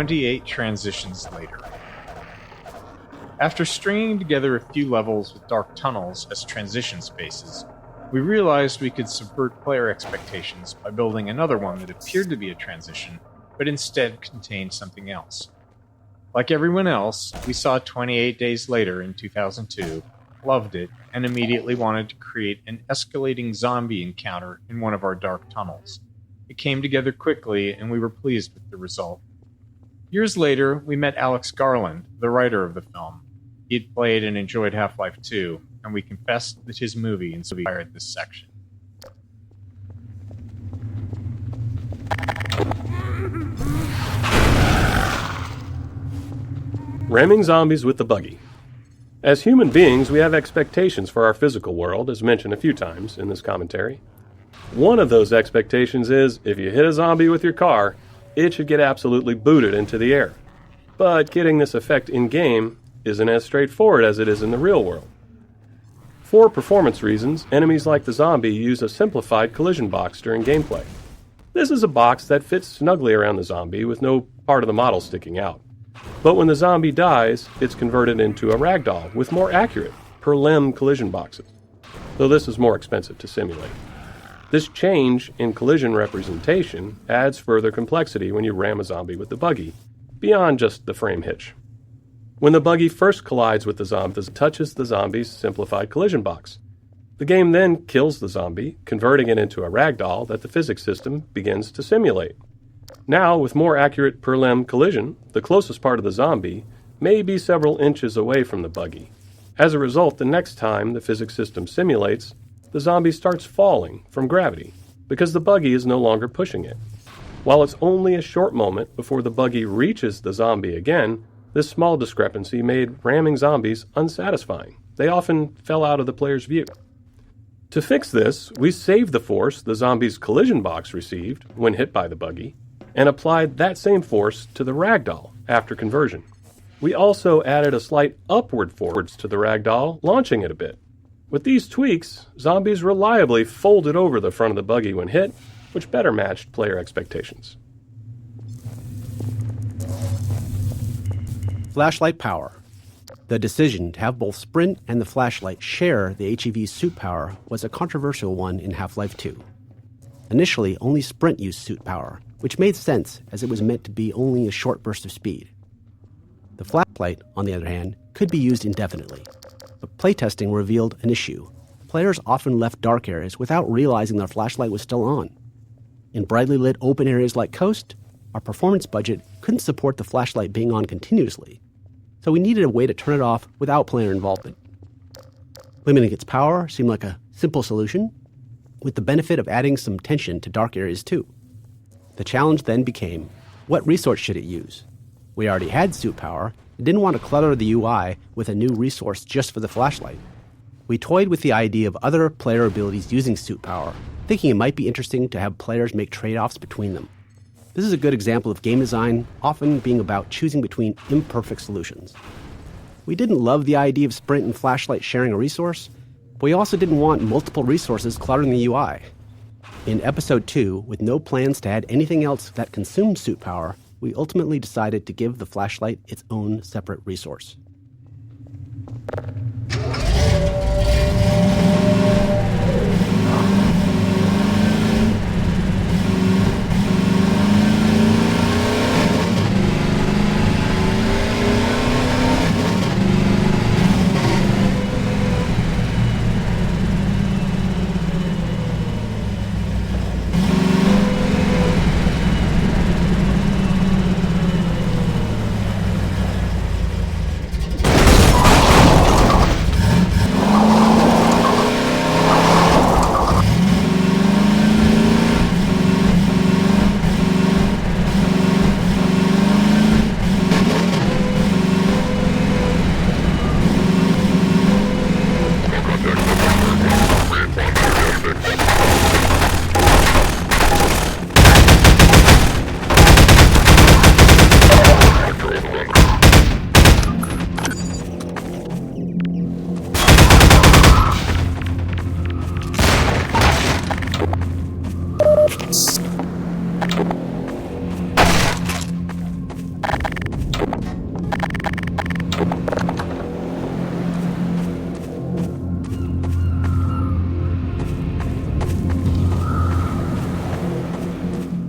28 transitions later. After stringing together a few levels with dark tunnels as transition spaces, we realized we could subvert player expectations by building another one that appeared to be a transition, but instead contained something else. Like everyone else, we saw 28 Days Later in 2002, loved it, and immediately wanted to create an escalating zombie encounter in one of our dark tunnels. It came together quickly, and we were pleased with the result. Years later, we met Alex Garland, the writer of the film. He had played and enjoyed Half-Life 2, and we confessed that his movie inspired this section. Ramming zombies with the buggy. As human beings, we have expectations for our physical world, as mentioned a few times in this commentary. One of those expectations is, if you hit a zombie with your car, it should get absolutely booted into the air. But getting this effect in-game isn't as straightforward as it is in the real world. For performance reasons, enemies like the zombie use a simplified collision box during gameplay. This is a box that fits snugly around the zombie with no part of the model sticking out. But when the zombie dies, it's converted into a ragdoll with more accurate, per-limb collision boxes, though this is more expensive to simulate. This change in collision representation adds further complexity when you ram a zombie with the buggy, beyond just the frame hitch. When the buggy first collides with the zombie, it touches the zombie's simplified collision box. The game then kills the zombie, converting it into a ragdoll that the physics system begins to simulate. Now, with more accurate per-limb collision, the closest part of the zombie may be several inches away from the buggy. As a result, the next time the physics system simulates, the zombie starts falling from gravity, because the buggy is no longer pushing it. While it's only a short moment before the buggy reaches the zombie again, this small discrepancy made ramming zombies unsatisfying. They often fell out of the player's view. To fix this, we saved the force the zombie's collision box received when hit by the buggy, and applied that same force to the ragdoll after conversion. We also added a slight upward force to the ragdoll, launching it a bit. With these tweaks, zombies reliably folded over the front of the buggy when hit, which better matched player expectations. Flashlight power. The decision to have both Sprint and the flashlight share the HEV's suit power was a controversial one in Half-Life 2. Initially, only Sprint used suit power, which made sense as it was meant to be only a short burst of speed. The flashlight, on the other hand, could be used indefinitely, but playtesting revealed an issue. Players often left dark areas without realizing their flashlight was still on. In brightly lit open areas like Coast, our performance budget couldn't support the flashlight being on continuously, so we needed a way to turn it off without player involvement. Limiting its power seemed like a simple solution, with the benefit of adding some tension to dark areas too. The challenge then became, what resource should it use? We already had suit power and didn't want to clutter the UI with a new resource just for the flashlight. We toyed with the idea of other player abilities using suit power, thinking it might be interesting to have players make trade-offs between them. This is a good example of game design often being about choosing between imperfect solutions. We didn't love the idea of Sprint and flashlight sharing a resource, but we also didn't want multiple resources cluttering the UI. In Episode 2, with no plans to add anything else that consumed suit power, we ultimately decided to give the flashlight its own separate resource.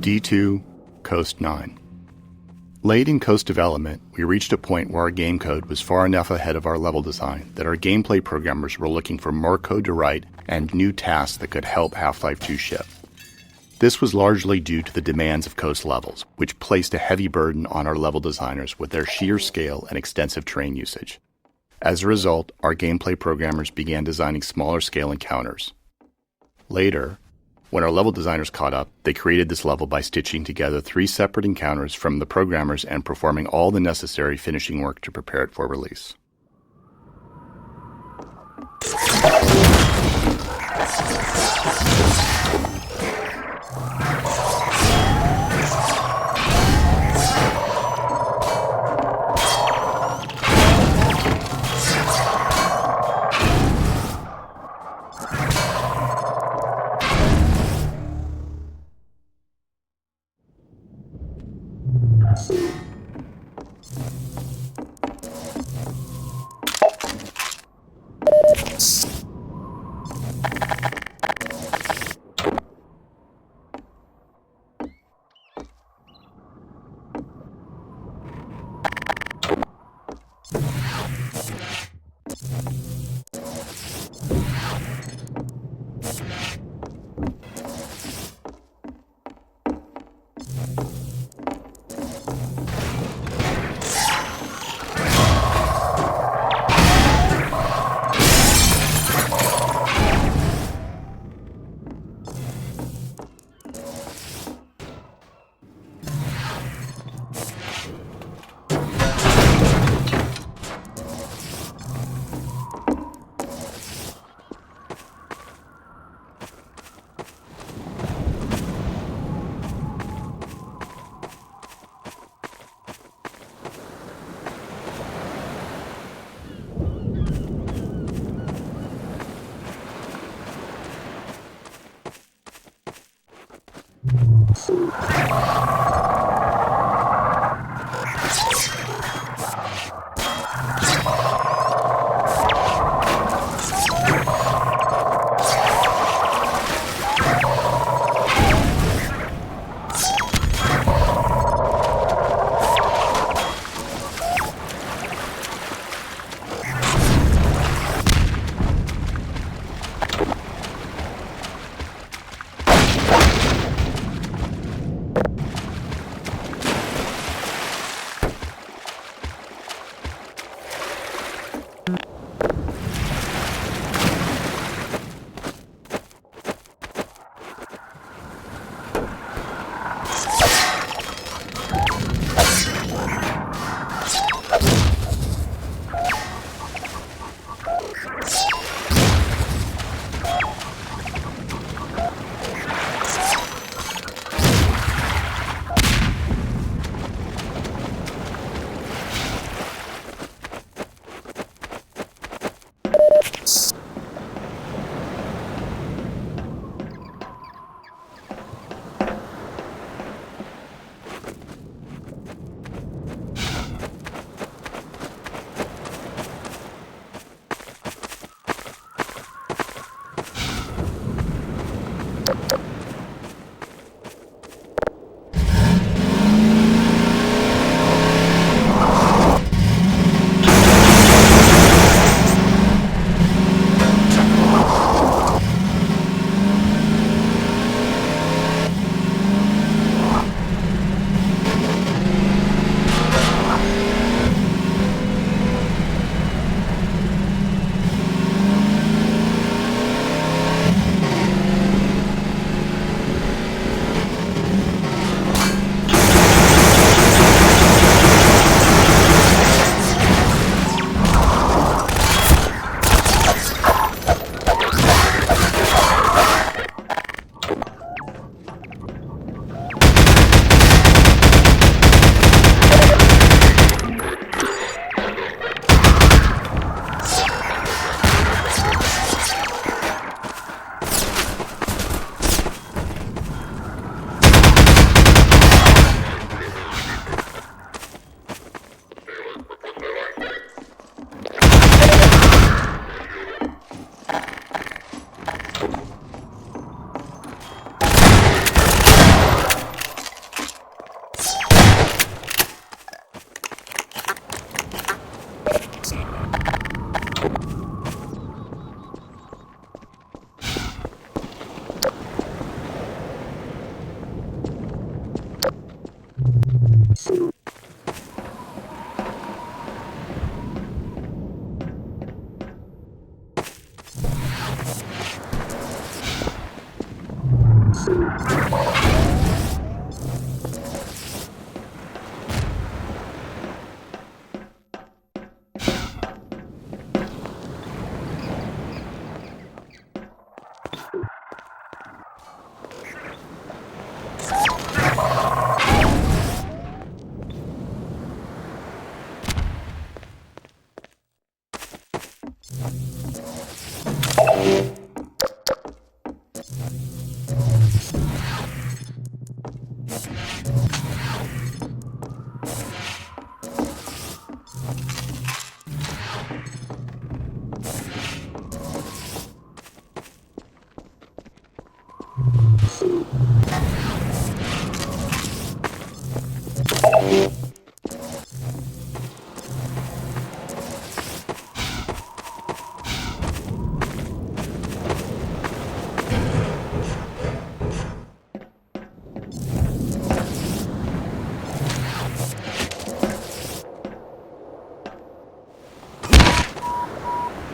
D2, Coast 9. Late in Coast development, we reached a point where our game code was far enough ahead of our level design that our gameplay programmers were looking for more code to write and new tasks that could help Half-Life 2 ship. This was largely due to the demands of Coast levels, which placed a heavy burden on our level designers with their sheer scale and extensive terrain usage. As a result, our gameplay programmers began designing smaller scale encounters. Later, when our level designers caught up, they created this level by stitching together 3 separate encounters from the programmers and performing all the necessary finishing work to prepare it for release.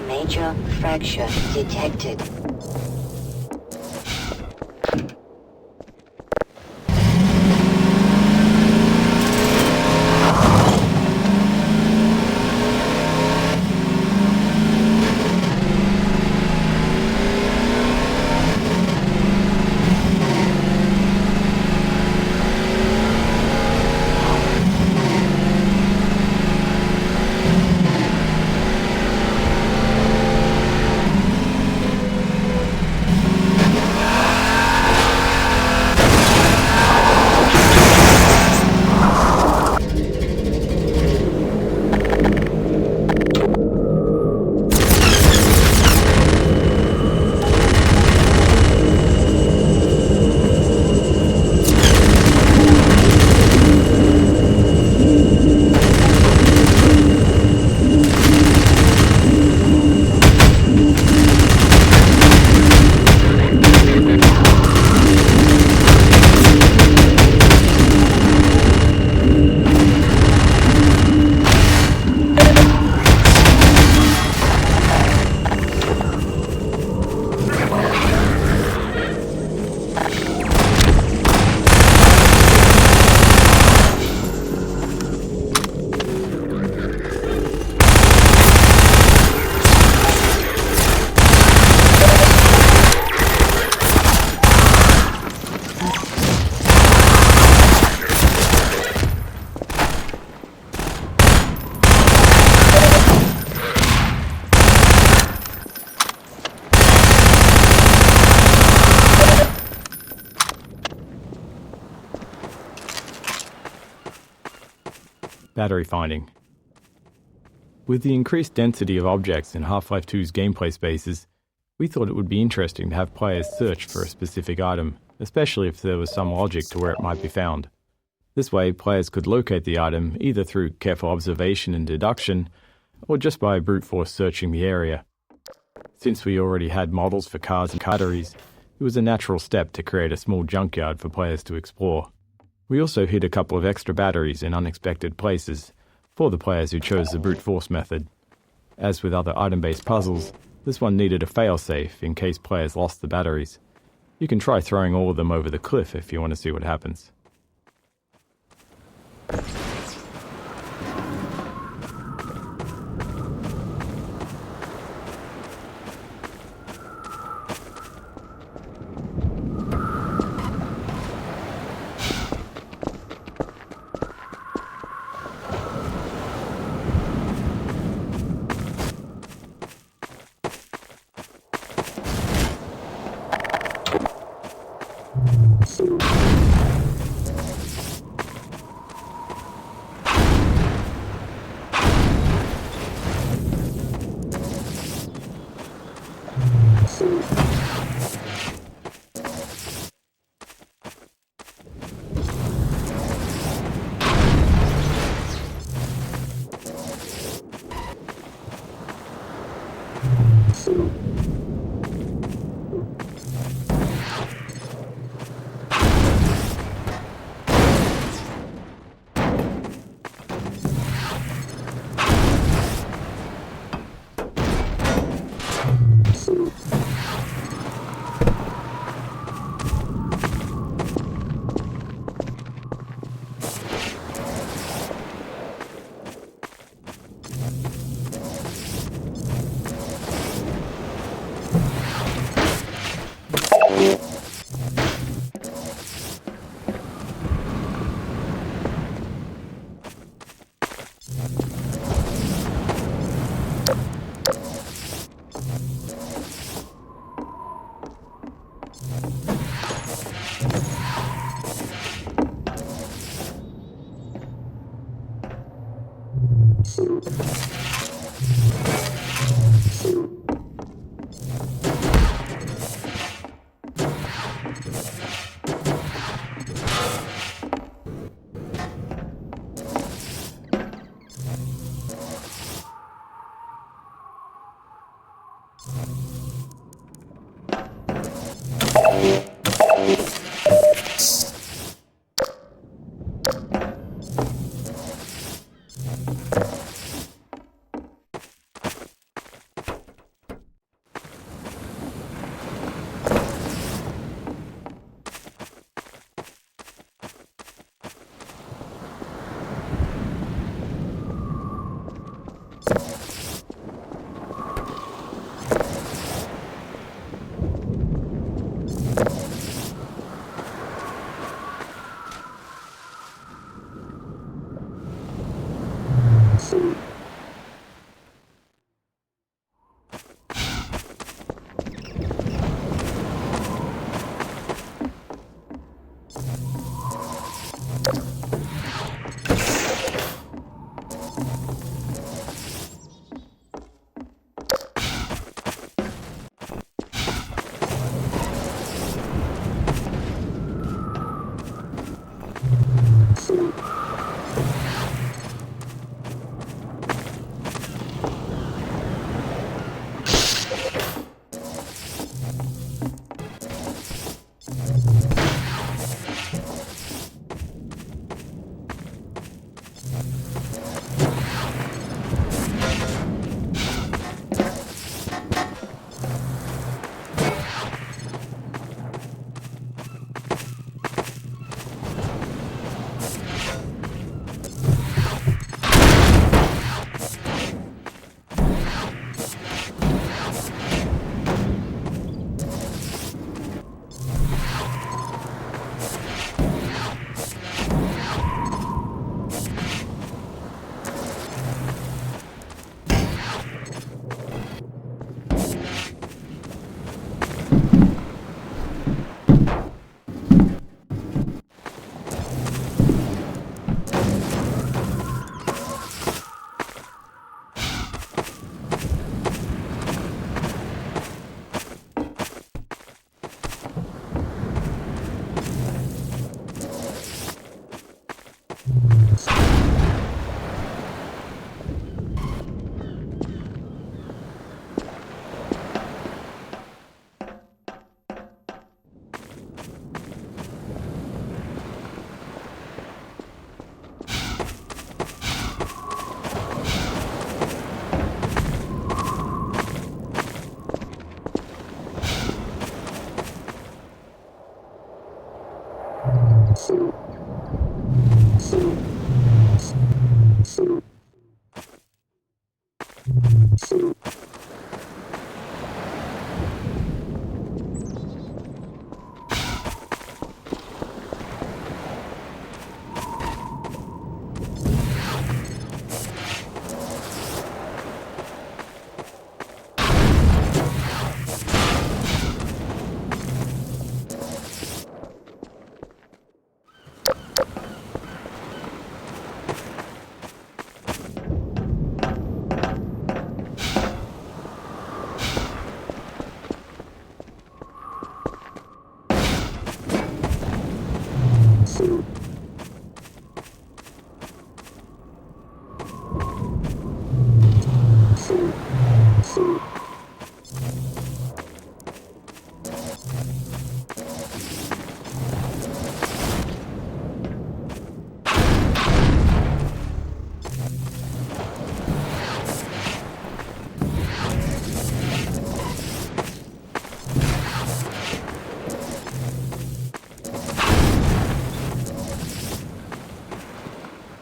Major fracture detected. Battery finding. With the increased density of objects in Half-Life 2's gameplay spaces, we thought it would be interesting to have players search for a specific item, especially if there was some logic to where it might be found. This way, players could locate the item either through careful observation and deduction, or just by brute force searching the area. Since we already had models for cars and batteries, it was a natural step to create a small junkyard for players to explore. We also hid a couple of extra batteries in unexpected places for the players who chose the brute force method. As with other item-based puzzles, this one needed a failsafe in case players lost the batteries. You can try throwing all of them over the cliff if you want to see what happens.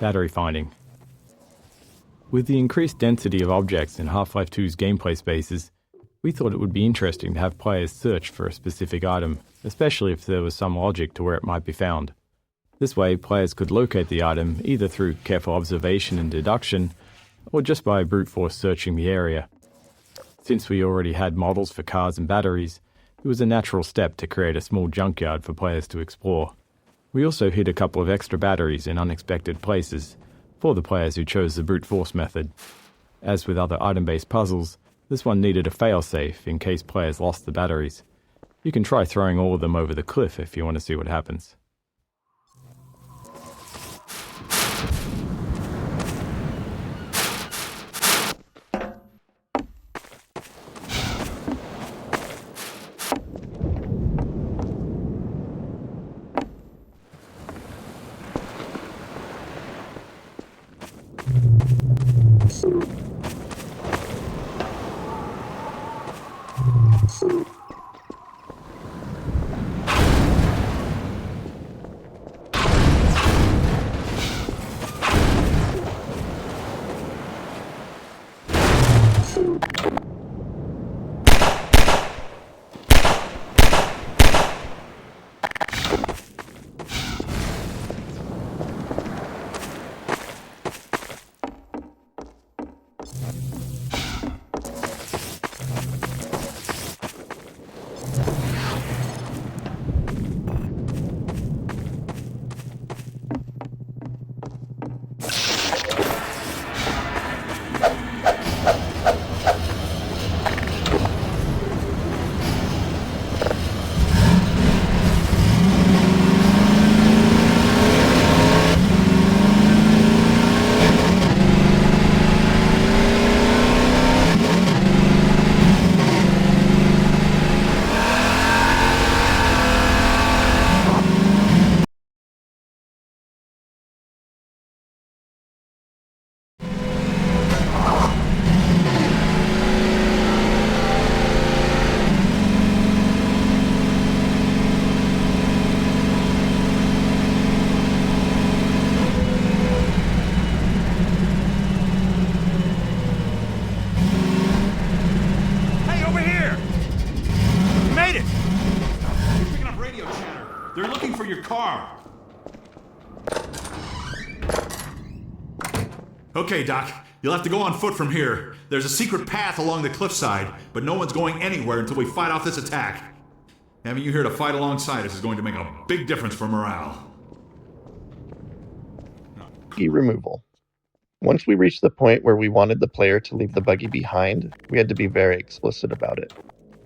Battery finding. With the increased density of objects in Half-Life 2's gameplay spaces, we thought it would be interesting to have players search for a specific item, especially if there was some logic to where it might be found. This way, players could locate the item either through careful observation and deduction, or just by brute force searching the area. Since we already had models for cars and batteries, it was a natural step to create a small junkyard for players to explore. We also hid a couple of extra batteries in unexpected places, for the players who chose the brute force method. As with other item-based puzzles, this one needed a failsafe in case players lost the batteries. You can try throwing all of them over the cliff if you want to see what happens. Okay, Doc. You'll have to go on foot from here. There's a secret path along the cliffside, but no one's going anywhere until we fight off this attack. Having you here to fight alongside us is going to make a big difference for morale. Buggy removal. Once we reached the point where we wanted the player to leave the buggy behind, we had to be very explicit about it.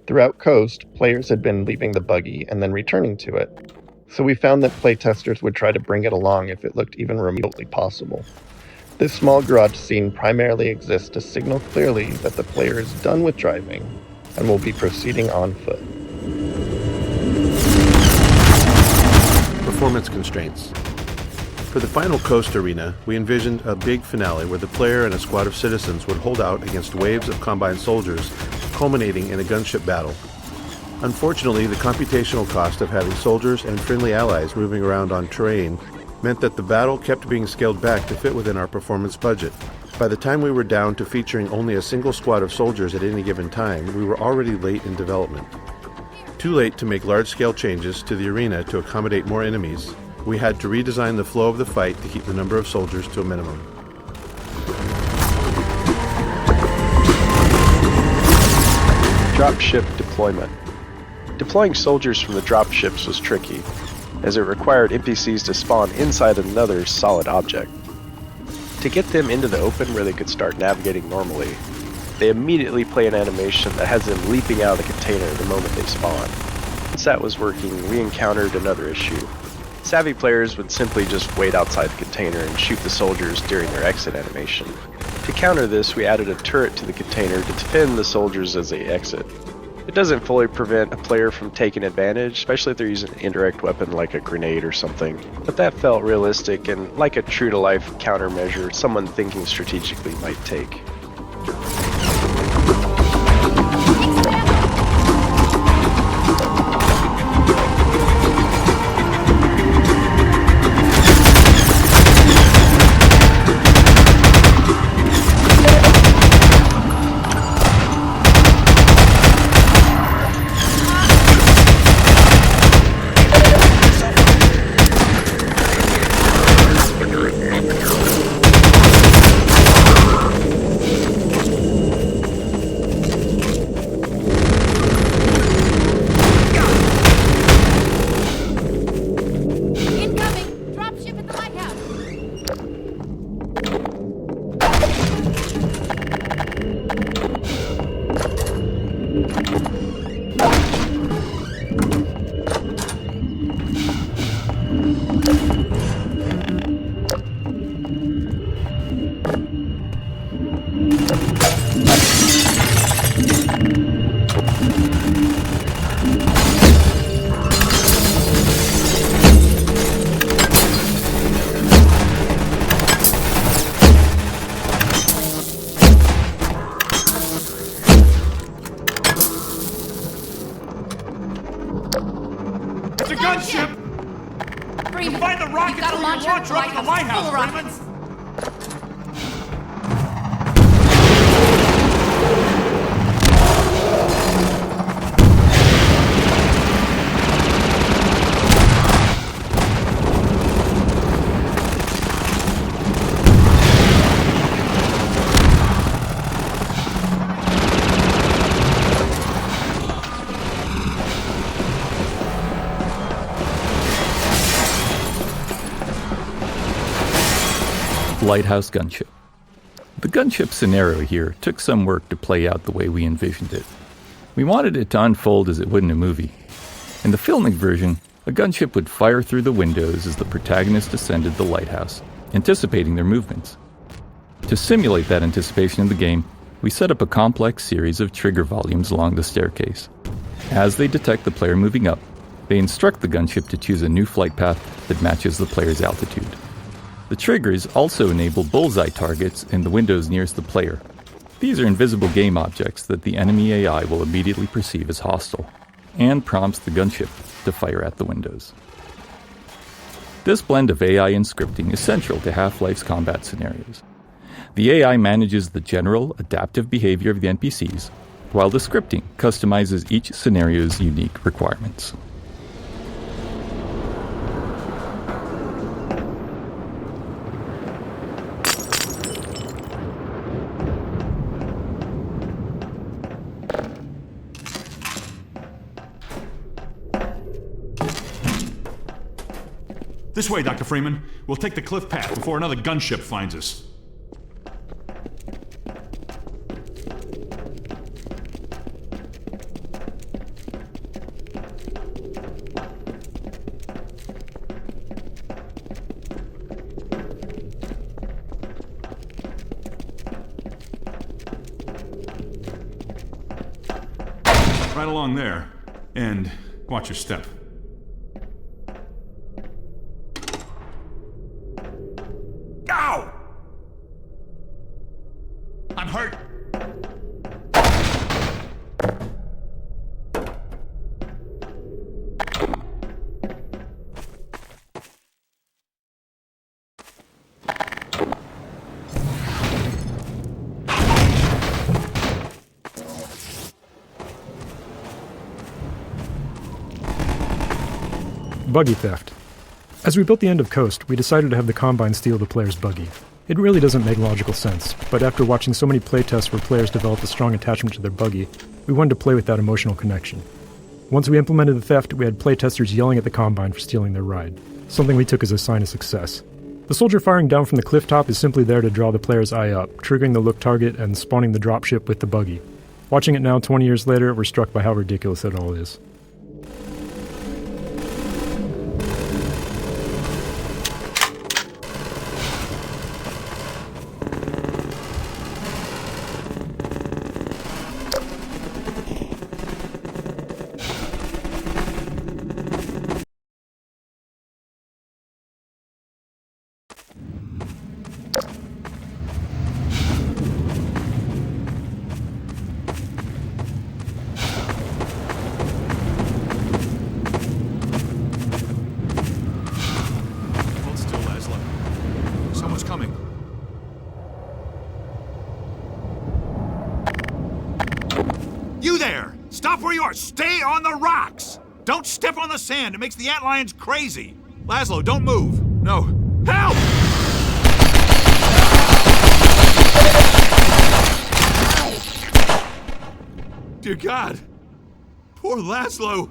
Throughout Coast, players had been leaving the buggy and then returning to it, so we found that playtesters would try to bring it along if it looked even remotely possible. This small garage scene primarily exists to signal clearly that the player is done with driving and will be proceeding on foot. Performance constraints. For the final Coast arena, we envisioned a big finale where the player and a squad of citizens would hold out against waves of combined soldiers, culminating in a gunship battle. Unfortunately, the computational cost of having soldiers and friendly allies moving around on terrain meant that the battle kept being scaled back to fit within our performance budget. By the time we were down to featuring only a single squad of soldiers at any given time, we were already late in development. Too late to make large-scale changes to the arena to accommodate more enemies, we had to redesign the flow of the fight to keep the number of soldiers to a minimum. Dropship deployment. Deploying soldiers from the dropships was tricky, as it required NPCs to spawn inside another solid object. To get them into the open where they could start navigating normally, they immediately play an animation that has them leaping out of the container the moment they spawn. Once that was working, we encountered another issue. Savvy players would simply just wait outside the container and shoot the soldiers during their exit animation. To counter this, we added a turret to the container to defend the soldiers as they exit. It doesn't fully prevent a player from taking advantage, especially if they're using an indirect weapon like a grenade or something, but that felt realistic and like a true-to-life countermeasure someone thinking strategically might take. Disrupt the lighthouse, Freeman! Lighthouse gunship. The gunship scenario here took some work to play out the way we envisioned it. We wanted it to unfold as it would in a movie. In the filmic version, a gunship would fire through the windows as the protagonist ascended the lighthouse, anticipating their movements. To simulate that anticipation in the game, we set up a complex series of trigger volumes along the staircase. As they detect the player moving up, they instruct the gunship to choose a new flight path that matches the player's altitude. The triggers also enable bullseye targets in the windows nearest the player. These are invisible game objects that the enemy AI will immediately perceive as hostile, and prompts the gunship to fire at the windows. This blend of AI and scripting is central to Half-Life's combat scenarios. The AI manages the general, adaptive behavior of the NPCs, while the scripting customizes each scenario's unique requirements. This way, Dr. Freeman. We'll take the cliff path before another gunship finds us. Right along there. And watch your step. Ow! I'm hurt. Buggy theft. As we built the end of Coast, we decided to have the Combine steal the player's buggy. It really doesn't make logical sense, but after watching so many playtests where players developed a strong attachment to their buggy, we wanted to play with that emotional connection. Once we implemented the theft, we had playtesters yelling at the Combine for stealing their ride, something we took as a sign of success. The soldier firing down from the cliff top is simply there to draw the player's eye up, triggering the look target and spawning the dropship with the buggy. Watching it now 20 years later, we're struck by how ridiculous it all is. Stay on the rocks! Don't step on the sand. It makes the antlions crazy. Laszlo, don't move. No. Help! Dear God. Poor Laszlo.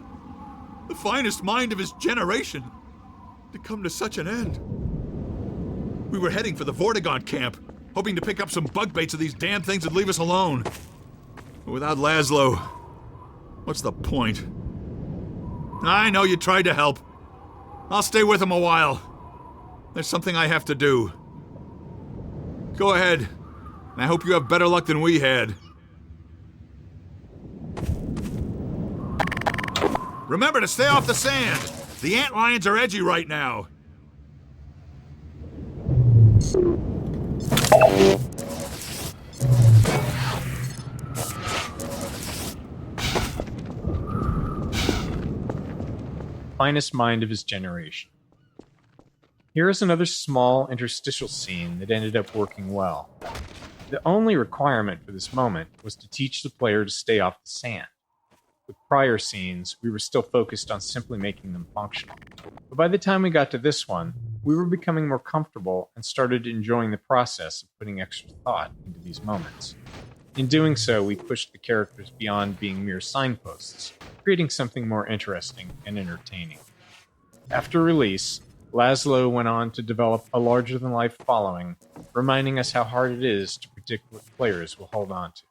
The finest mind of his generation. To come to such an end. We were heading for the Vortigaunt camp, hoping to pick up some bug baits so these damn things would leave us alone. But without Laszlo, what's the point? I know you tried to help. I'll stay with him a while. There's something I have to do. Go ahead. And I hope you have better luck than we had. Remember to stay off the sand. The antlions are edgy right now. Finest mind of his generation. Here is another small interstitial scene that ended up working well. The only requirement for this moment was to teach the player to stay off the sand. With prior scenes, we were still focused on simply making them functional. But by the time we got to this one, we were becoming more comfortable and started enjoying the process of putting extra thought into these moments. In doing so, we pushed the characters beyond being mere signposts, creating something more interesting and entertaining. After release, Laszlo went on to develop a larger-than-life following, reminding us how hard it is to predict what players will hold on to.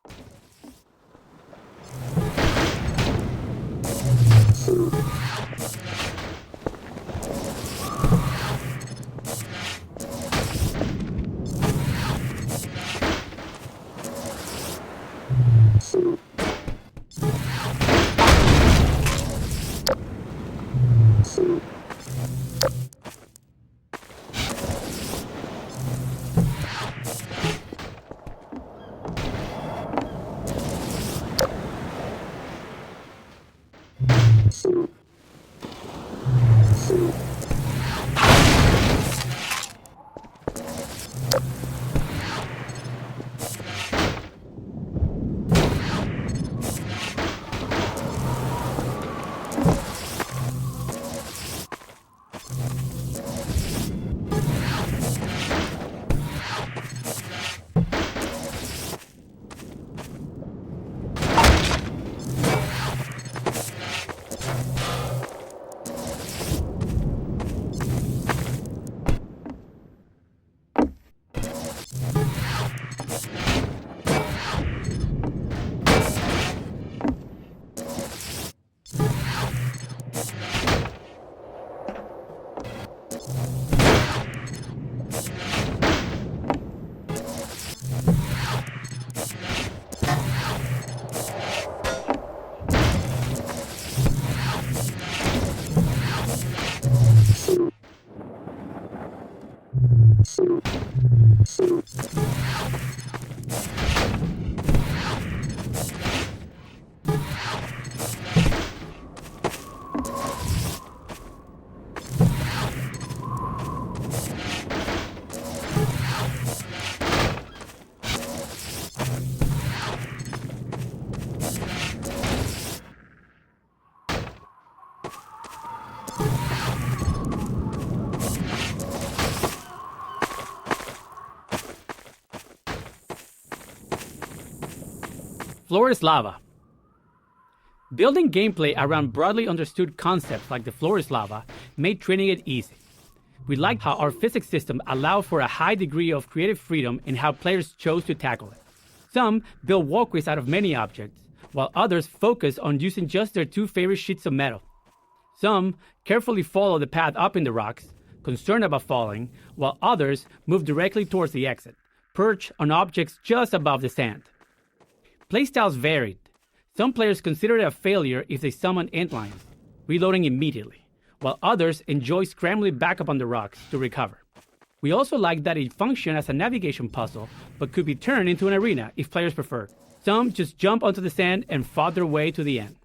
Floor is lava. Building gameplay around broadly understood concepts like the floor is lava made training it easy. We liked how our physics system allowed for a high degree of creative freedom in how players chose to tackle it. Some build walkways out of many objects, while others focus on using just their two favorite sheets of metal. Some carefully follow the path up in the rocks, concerned about falling, while others move directly towards the exit, perch on objects just above the sand. Playstyles varied. Some players consider it a failure if they summon endlines, reloading immediately, while others enjoy scrambling back up on the rocks to recover. We also liked that it functioned as a navigation puzzle, but could be turned into an arena if players preferred. Some just jump onto the sand and fought their way to the end.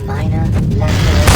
Minor laceration.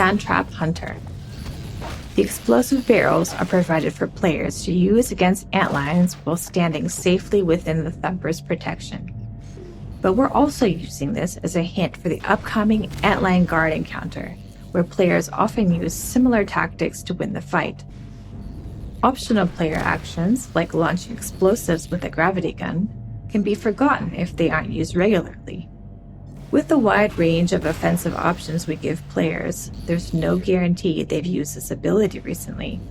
Sandtrap Hunter. The explosive barrels are provided for players to use against antlions while standing safely within the Thumper's protection. But we're also using this as a hint for the upcoming antlion guard encounter, where players often use similar tactics to win the fight. Optional player actions, like launching explosives with a gravity gun, can be forgotten if they aren't used regularly. With the wide range of offensive options we give players, there's no guarantee they've used this ability recently.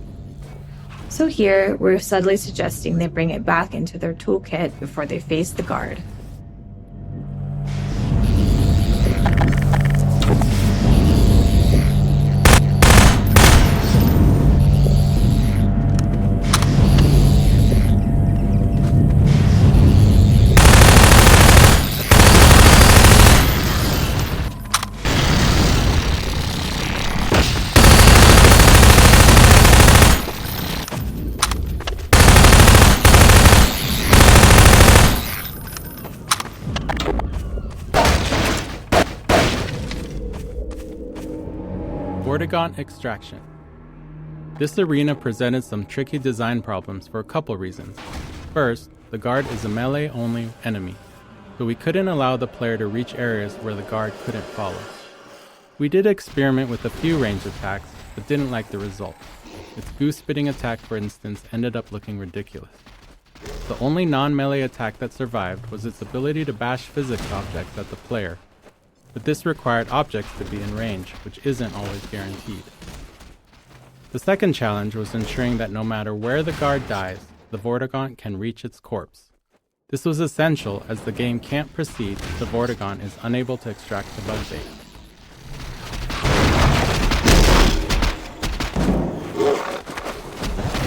So here, we're subtly suggesting they bring it back into their toolkit before they face the guard. Vortigaunt Extraction. This arena presented some tricky design problems for a couple reasons. First, the guard is a melee-only enemy, so we couldn't allow the player to reach areas where the guard couldn't follow. We did experiment with a few range attacks, but didn't like the result. Its goose-spitting attack, for instance, ended up looking ridiculous. The only non-melee attack that survived was its ability to bash physics objects at the player, but this required objects to be in range, which isn't always guaranteed. The second challenge was ensuring that no matter where the guard dies, the Vortigaunt can reach its corpse. This was essential as the game can't proceed if the Vortigaunt is unable to extract the bug bait.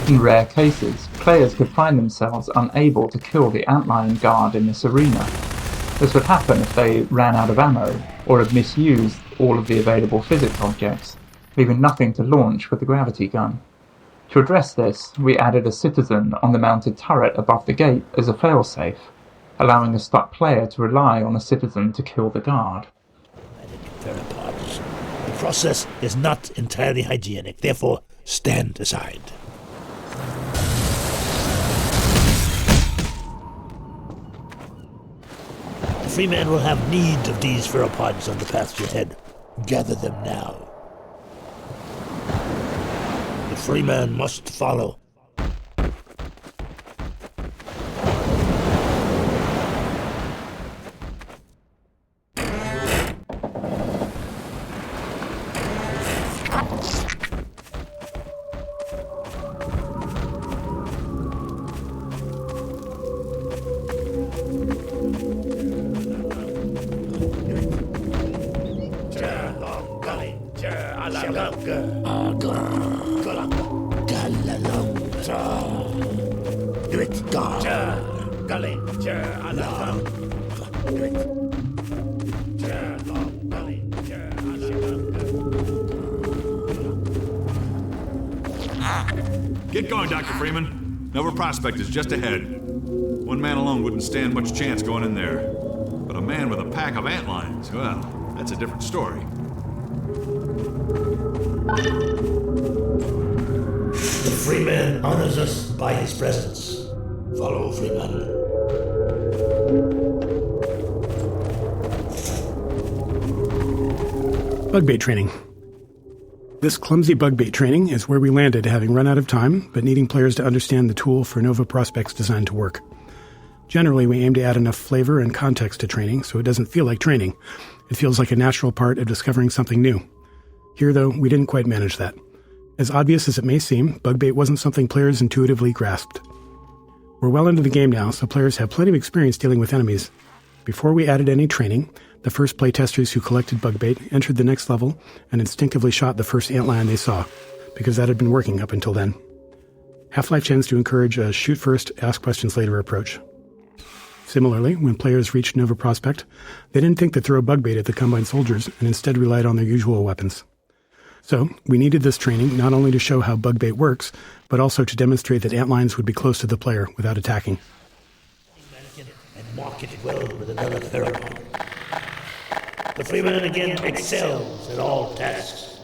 In rare cases, players could find themselves unable to kill the antlion guard in this arena. This would happen if they ran out of ammo, or had misused all of the available physics objects, leaving nothing to launch with the gravity gun. To address this, we added a citizen on the mounted turret above the gate as a failsafe, allowing a stuck player to rely on a citizen to kill the guard. The process is not entirely hygienic, therefore stand aside. The Freeman will have need of these pheropods on the path ahead. Gather them now. The Freeman must follow. Get going, Dr. Freeman. Nova Prospect is just ahead. One man alone wouldn't stand much chance going in there. But a man with a pack of antlions, well, that's a different story. The Freeman honors us by his presence. Follow, Freeman. Bug bait training. This clumsy bug bait training is where we landed, having run out of time, but needing players to understand the tool for Nova Prospect's design to work. Generally, we aim to add enough flavor and context to training so it doesn't feel like training. It feels like a natural part of discovering something new. Here, though, we didn't quite manage that. As obvious as it may seem, bug bait wasn't something players intuitively grasped. We're well into the game now, so players have plenty of experience dealing with enemies. Before we added any training, the first playtesters who collected bug bait entered the next level and instinctively shot the first antlion they saw, because that had been working up until then. Half-Life tends to encourage a shoot first, ask questions later approach. Similarly, when players reached Nova Prospect, they didn't think to throw bug bait at the Combine soldiers and instead relied on their usual weapons. So, we needed this training not only to show how bug bait works, but also to demonstrate that antlions would be close to the player without attacking. And mark it well with another theropod. The Freeman again excels in all tasks.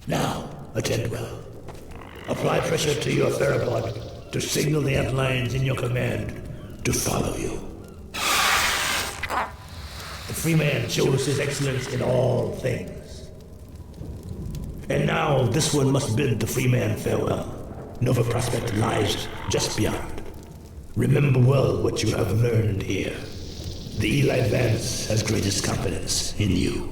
Now, attend well. Apply pressure to your theropod to signal the antlions in your command to follow you. The Freeman shows his excellence in all things. And now this one must bid the Freeman farewell. Nova Prospect lies just beyond. Remember well what you have learned here. The Eli Vance has greatest confidence in you.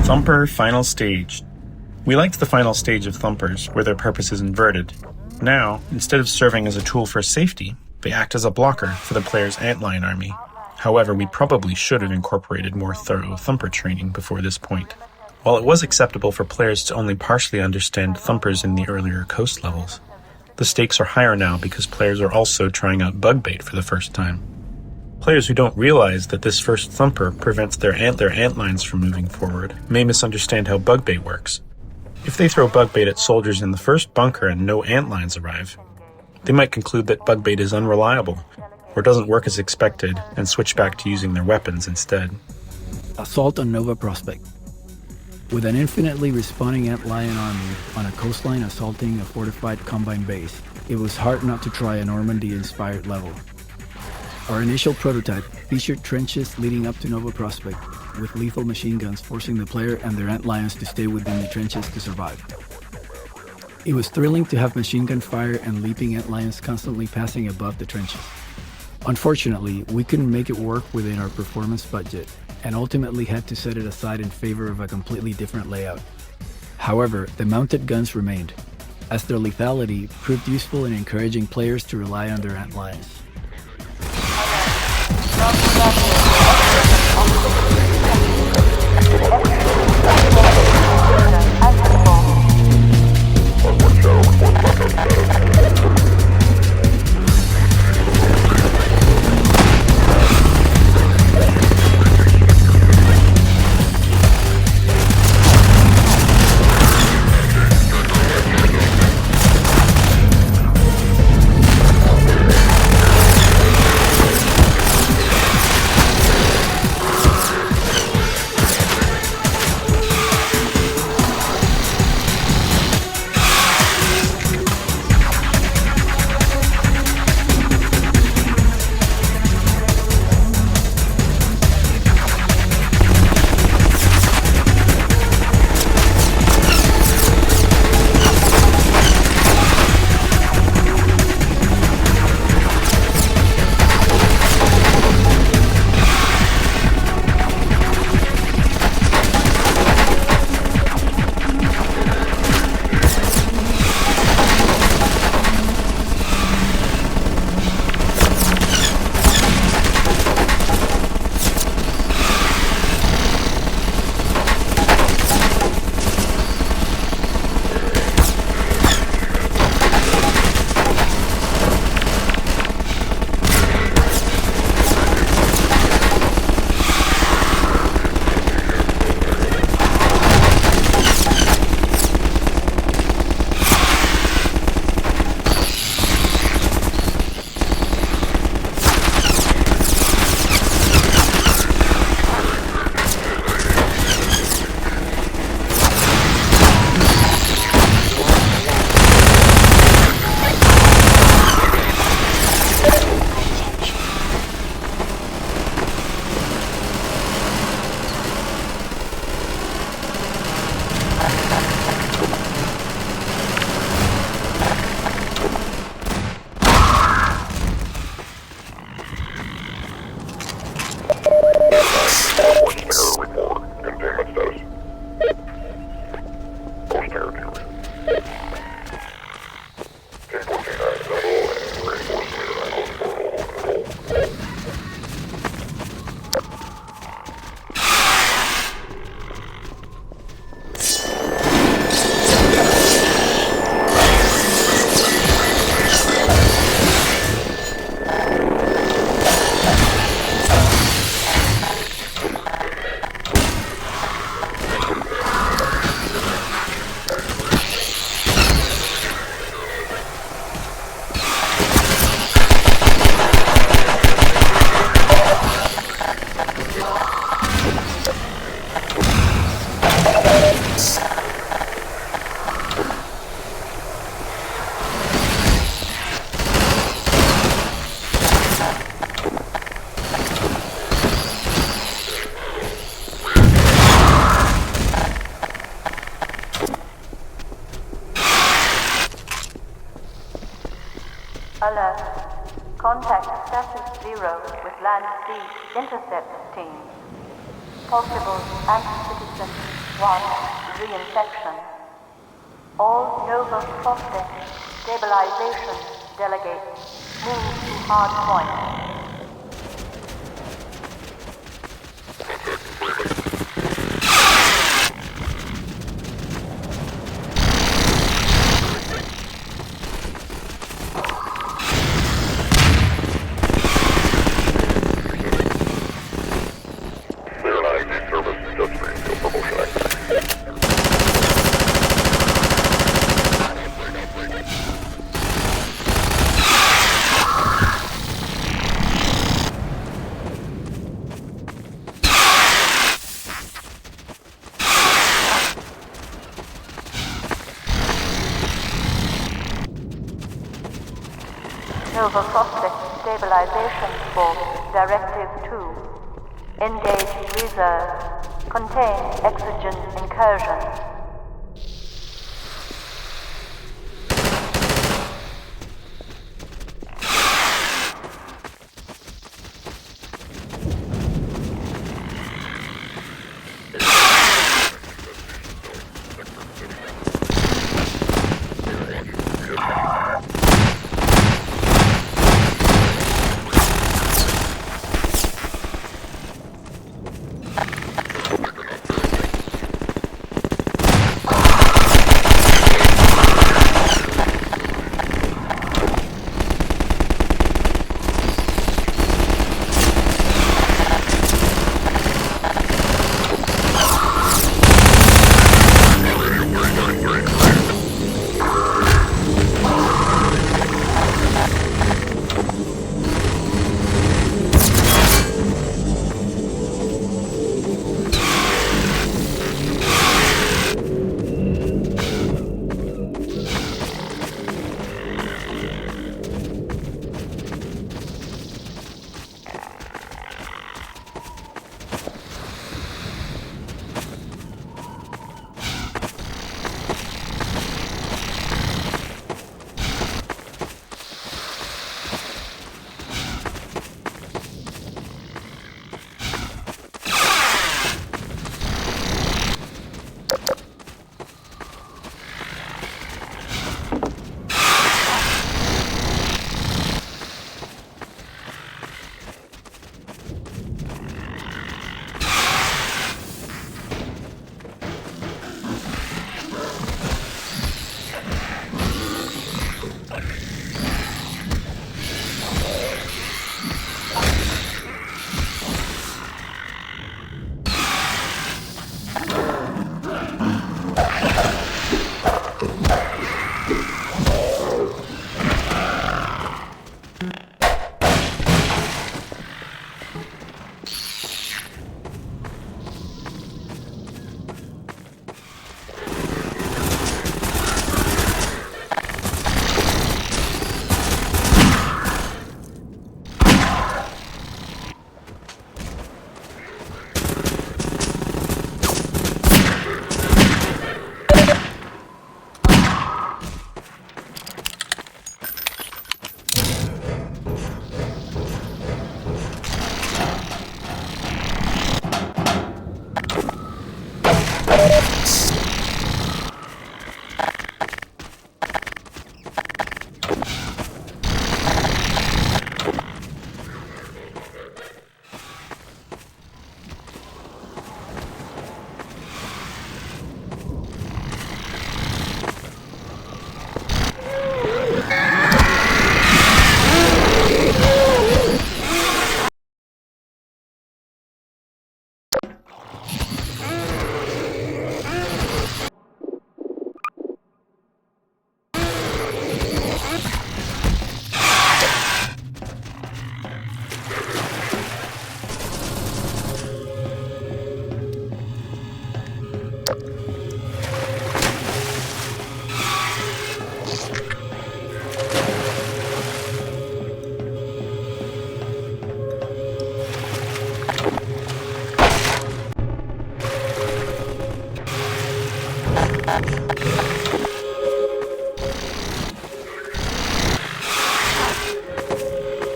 Thumper Final Stage. We liked the final stage of Thumpers, where their purpose is inverted. Now, instead of serving as a tool for safety, they act as a blocker for the player's antlion army. However, we probably should have incorporated more thorough Thumper training before this point. While it was acceptable for players to only partially understand Thumpers in the earlier Coast levels, the stakes are higher now because players are also trying out bug bait for the first time. Players who don't realize that this first Thumper prevents their antlions from moving forward may misunderstand how bug bait works. If they throw bug bait at soldiers in the first bunker and no antlions arrive, they might conclude that bug bait is unreliable or doesn't work as expected and switch back to using their weapons instead. Assault on Nova Prospect. With an infinitely respawning antlion army on a coastline assaulting a fortified Combine base, it was hard not to try a Normandy-inspired level. Our initial prototype featured trenches leading up to Nova Prospect, with lethal machine guns forcing the player and their antlions to stay within the trenches to survive. It was thrilling to have machine gun fire and leaping antlions constantly passing above the trenches. Unfortunately, we couldn't make it work within our performance budget, and ultimately had to set it aside in favor of a completely different layout. However, the mounted guns remained, as their lethality proved useful in encouraging players to rely on their antlions. Alert. Contact status 0 with Land C intercept team. Possible anti-citizen 1 reinfection. All Nova Prospect stabilization delegates move to hard point. Nova Prospect Stabilization Force Directive 2. Engage reserve. Contain exogen incursion.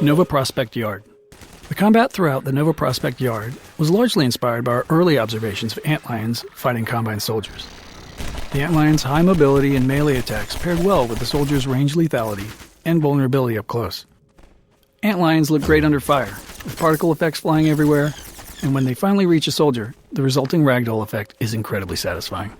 Nova Prospect Yard. The combat throughout the Nova Prospect Yard was largely inspired by our early observations of antlions fighting Combine soldiers. The antlions' high mobility and melee attacks paired well with the soldiers' range lethality and vulnerability up close. Antlions look great under fire, with particle effects flying everywhere, and when they finally reach a soldier, the resulting ragdoll effect is incredibly satisfying.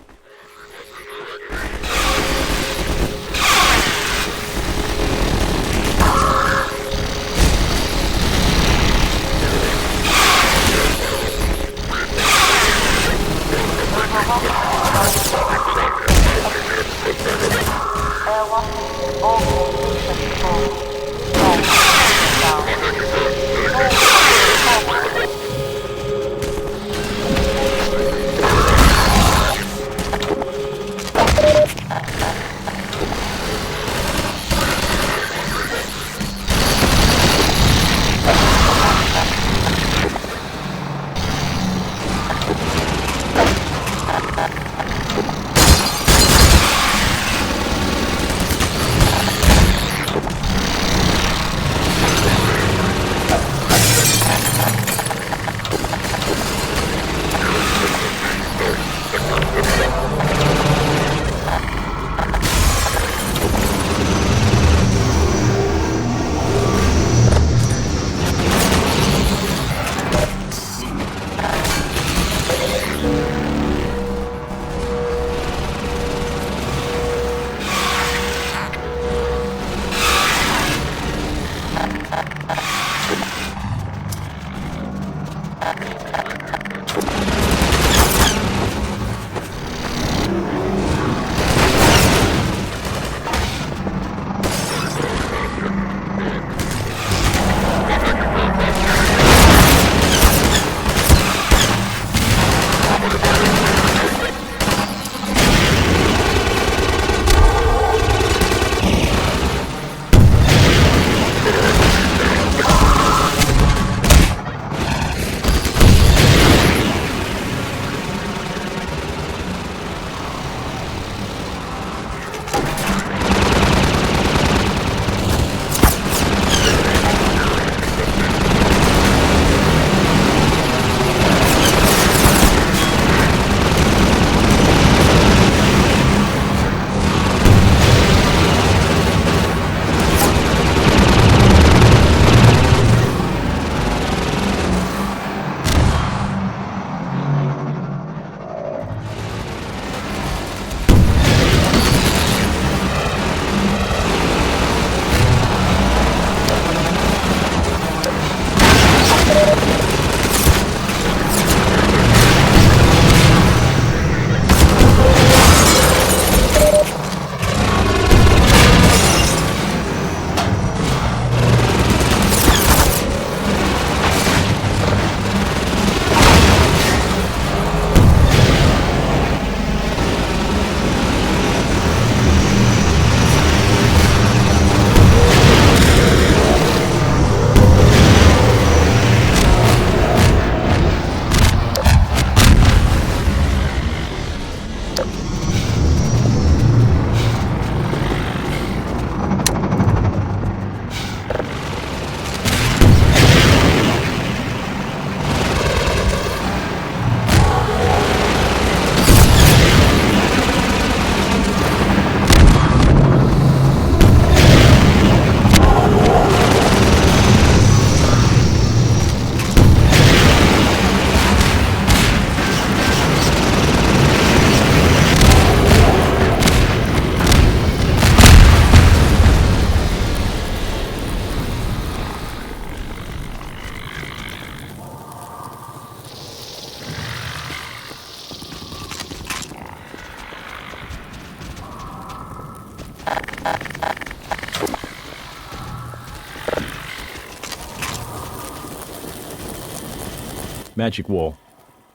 Magic Wall.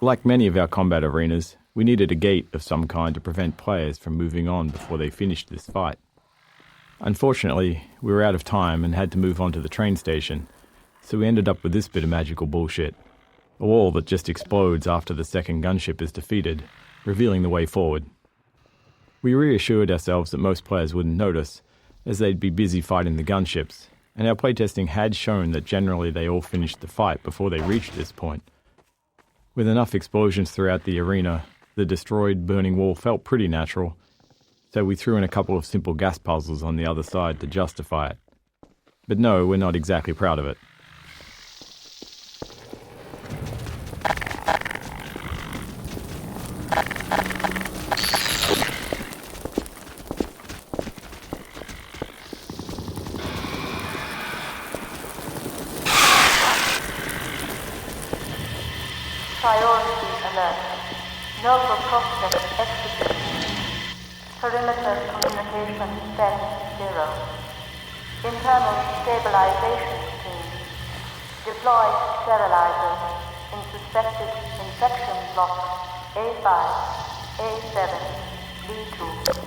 Like many of our combat arenas, we needed a gate of some kind to prevent players from moving on before they finished this fight. Unfortunately, we were out of time and had to move on to the train station, so we ended up with this bit of magical bullshit. A wall that just explodes after the second gunship is defeated, revealing the way forward. We reassured ourselves that most players wouldn't notice, as they'd be busy fighting the gunships, and our playtesting had shown that generally they all finished the fight before they reached this point. With enough explosions throughout the arena, the destroyed burning wall felt pretty natural, so we threw in a couple of simple gas puzzles on the other side to justify it. But no, we're not exactly proud of it. Priority alert. Nova Prospect executed. Perimeter communication set 0. Internal stabilization team. Deploy sterilizers in suspected infection block A5, A7, B2.